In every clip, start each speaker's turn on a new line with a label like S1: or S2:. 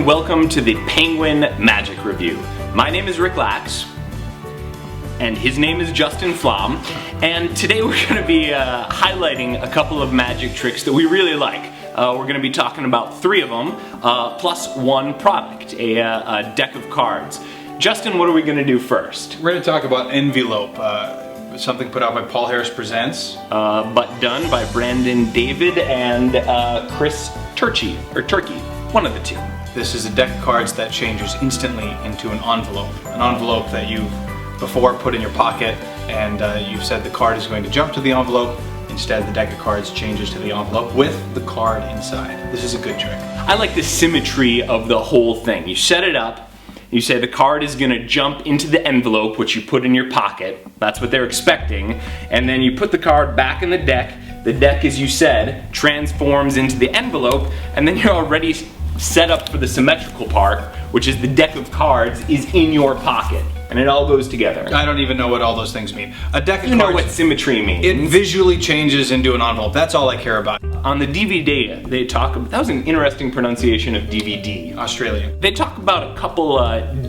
S1: and welcome to the Penguin Magic Review. My name is Rick Lax, and his name is Justin Flom, and today we're going to be highlighting a couple of magic tricks that we really like. We're going to be talking about 3 of them, plus one product, a deck of cards. Justin, what are we going to do first?
S2: We're going to talk about Envelope, something put out by Paul Harris Presents.
S1: But done by Brandon David and Chris Turkey, one of the two.
S2: This is a deck of cards that changes instantly into an envelope that you've before put in your pocket, and you've said the card is going to jump to the envelope. Instead, the deck of cards changes to the envelope with the card inside. This is a good trick.
S1: I like the symmetry of the whole thing. You set it up, you say the card is going to jump into the envelope, which you put in your pocket. That's what they're expecting. And then you put the card back in the deck. The deck, as you said, transforms into the envelope, and then you're already set up for the symmetrical part, which is the deck of cards is in your pocket. And it all goes together.
S2: I don't even know what all those things mean. A deck of cards...
S1: You know what symmetry means.
S2: It visually changes into an envelope. That's all I care about.
S1: On the DVD, they talk about... That was an interesting pronunciation of DVD.
S2: Australian.
S1: They talk about a couple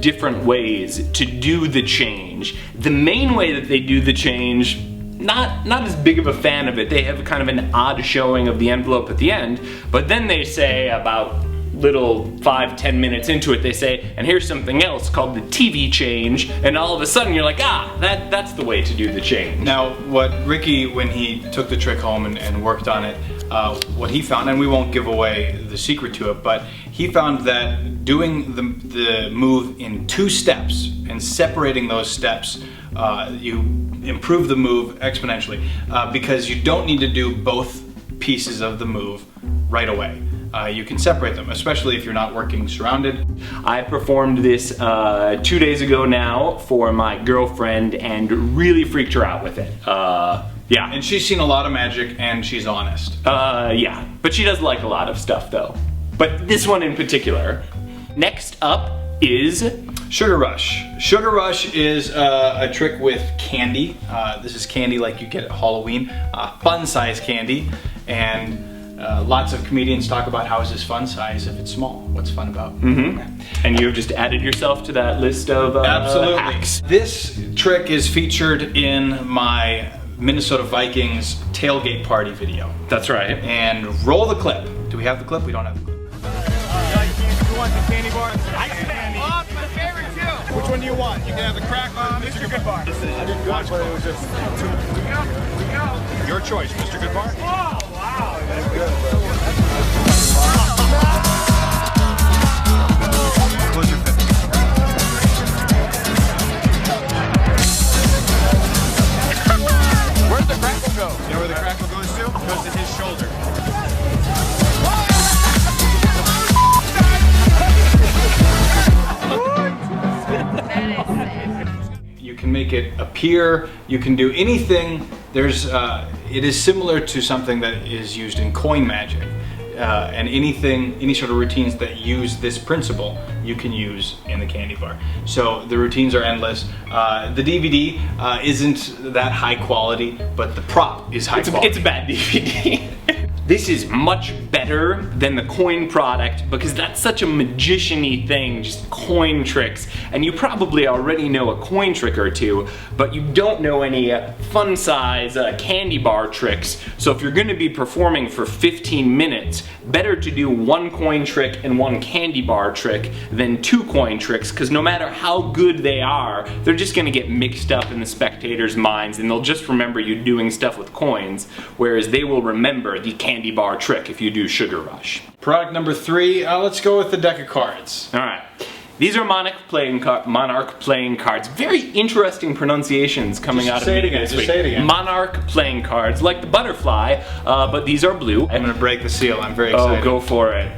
S1: different ways to do the change. The main way that they do the change, not as big of a fan of it. They have kind of an odd showing of the envelope at the end, but then they say about little 5-10 minutes into it, they say, and here's something else called the TV change, and all of a sudden you're like, that's the way to do the change.
S2: Now, what Ricky, when he took the trick home and worked on it, what he found, and we won't give away the secret to it, but he found that doing the move in 2 steps and separating those steps, you improve the move exponentially, because you don't need to do both pieces of the move right away. You can separate them, especially if you're not working surrounded.
S1: I performed this 2 days ago now for my girlfriend and really freaked her out with it. Yeah.
S2: And she's seen a lot of magic and she's honest.
S1: Yeah. But she does like a lot of stuff though. But this one in particular. Next up is
S2: Sugar Rush. Sugar Rush is a trick with candy. This is candy like you get at Halloween. Fun size candy. And lots of comedians talk about how is this fun size if it's small. What's fun about?
S1: And you've just added yourself to that list of
S2: absolutely
S1: hacks.
S2: This trick is featured in my Minnesota Vikings tailgate party video.
S1: That's right.
S2: And roll the clip. Do we have the clip? We don't have the clip.
S3: You want the candy bar? I candy. Oh, it's my favorite too. Which one do you want? You can have the crack one, Mr. Goodbar. I didn't watch, but it was just too. We go. Your choice, Mr. Goodbar. Oh, wow. That's good. Close your fist. Where'd the crackle go? You know where the crackle goes to? It goes to his shoulder.
S2: You can make it appear, you can do anything. It is similar to something that is used in coin magic. And any sort of routines that use this principle, you can use in the candy bar. So the routines are endless. The DVD isn't that high quality, but the prop is high quality.
S1: It's a bad DVD. This is much better than the coin product because that's such a magician-y thing, just coin tricks. And you probably already know a coin trick or two, but you don't know any fun size candy bar tricks. So if you're gonna be performing for 15 minutes, better to do 1 coin trick and 1 candy bar trick than 2 coin tricks, because no matter how good they are, they're just gonna get mixed up in the spectators' minds and they'll just remember you doing stuff with coins, whereas they will remember the candy bar trick if you do Sugar Rush.
S2: Product number 3, let's go with the deck of cards.
S1: Alright. These are Monarch playing cards. Very interesting pronunciations coming out of me this week.
S2: Say it again.
S1: Monarch playing cards, like the butterfly, but these are blue.
S2: I'm gonna break the seal. I'm very excited.
S1: Oh, go for it.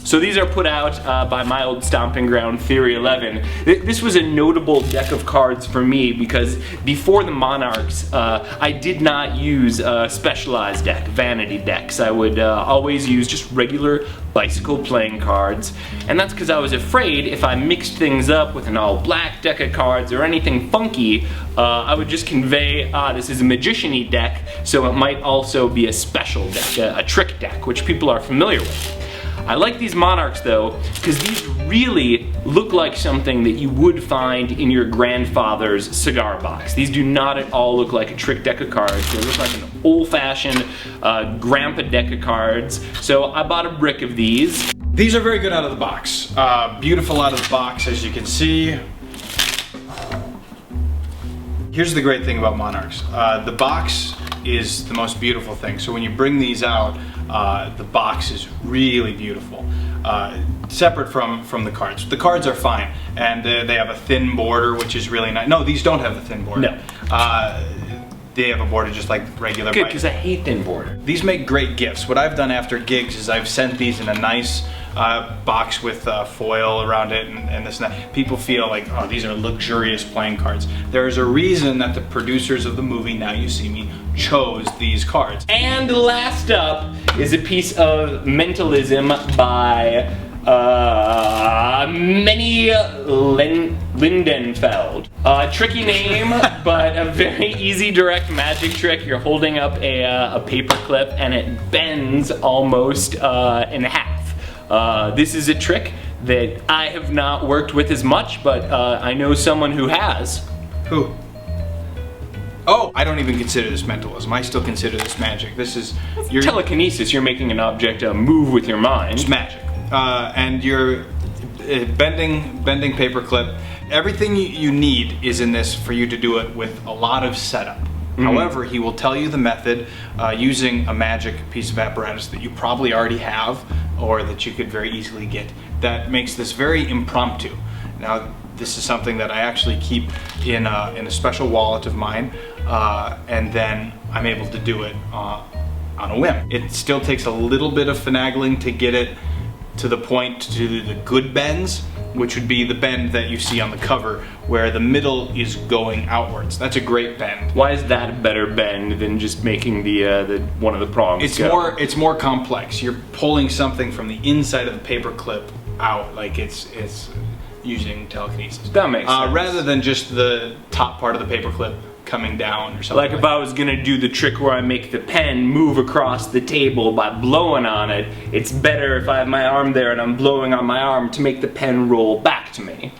S1: So these are put out by my old stomping ground, Theory 11. This was a notable deck of cards for me because before the Monarchs, I did not use a specialized deck, vanity decks. I would always use just regular bicycle playing cards, and that's because I was afraid if I mixed things up with an all-black deck of cards or anything funky, I would just convey, this is a magician-y deck, so it might also be a special deck, a trick deck, which people are familiar with. I like these Monarchs though, because these really look like something that you would find in your grandfather's cigar box. These do not at all look like a trick deck of cards. They look like an old-fashioned grandpa deck of cards. So I bought a brick of these.
S2: These are very good out of the box. Beautiful out of the box, as you can see. Here's the great thing about Monarchs. The box is the most beautiful thing. So when you bring these out, the box is really beautiful. Separate from the cards. The cards are fine, and they have a thin border, which is really nice. No, these don't have a thin border.
S1: No.
S2: They have a border just like regular.
S1: Good, because I hate thin border.
S2: These make great gifts. What I've done after gigs is I've sent these in a nice box with foil around it and this and that. People feel like, oh, these are luxurious playing cards. There's a reason that the producers of the movie Now You See Me chose these cards.
S1: And last up is a piece of mentalism by Many Lindenfeld. Tricky name, but a very easy direct magic trick. You're holding up a paper clip and it bends almost in half. This is a trick that I have not worked with as much, but I know someone who has.
S2: Who? Oh, I don't even consider this mentalism. I still consider this magic. This is your
S1: telekinesis. You're making an object move with your mind.
S2: It's magic. And you're bending paperclip. Everything you need is in this for you to do it with a lot of setup. However, he will tell you the method using a magic piece of apparatus that you probably already have or that you could very easily get. That makes this very impromptu. Now, this is something that I actually keep in a special wallet of mine, and then I'm able to do it on a whim. It still takes a little bit of finagling to get it to the point to do the good bends, which would be the bend that you see on the cover where the middle is going outwards. That's a great bend.
S1: Why is that a better bend than just making the one of the prongs
S2: It's more complex. You're pulling something from the inside of the paper clip out like it's using telekinesis.
S1: That makes sense.
S2: Rather than just the top part of the paper clip coming down or something.
S1: Like if I was gonna do the trick where I make the pen move across the table by blowing on it, it's better if I have my arm there and I'm blowing on my arm to make the pen roll back to me.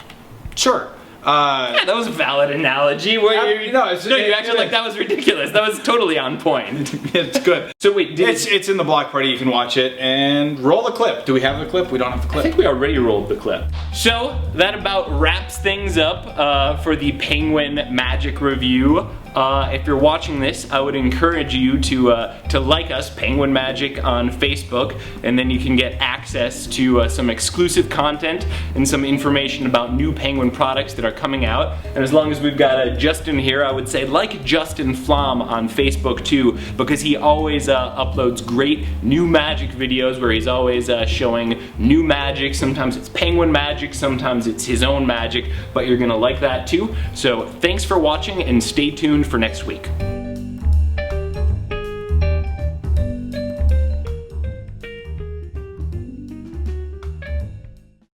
S2: Sure.
S1: Yeah, that was a valid analogy.
S2: You
S1: acted like that was ridiculous. That was totally on point.
S2: It's good.
S1: So wait,
S2: it's in the block party. You can watch it and roll the clip. Do we have the clip? We don't have the clip.
S1: I think we already rolled the clip. So that about wraps things up for the Penguin Magic review. If you're watching this, I would encourage you to like us, Penguin Magic, on Facebook, and then you can get access to some exclusive content and some information about new Penguin products that are coming out. And as long as we've got Justin here, I would say like Justin Flom on Facebook too, because he always uploads great new magic videos where he's always showing new magic. Sometimes it's Penguin magic, sometimes it's his own magic, but you're gonna like that too. So thanks for watching and stay tuned for next week.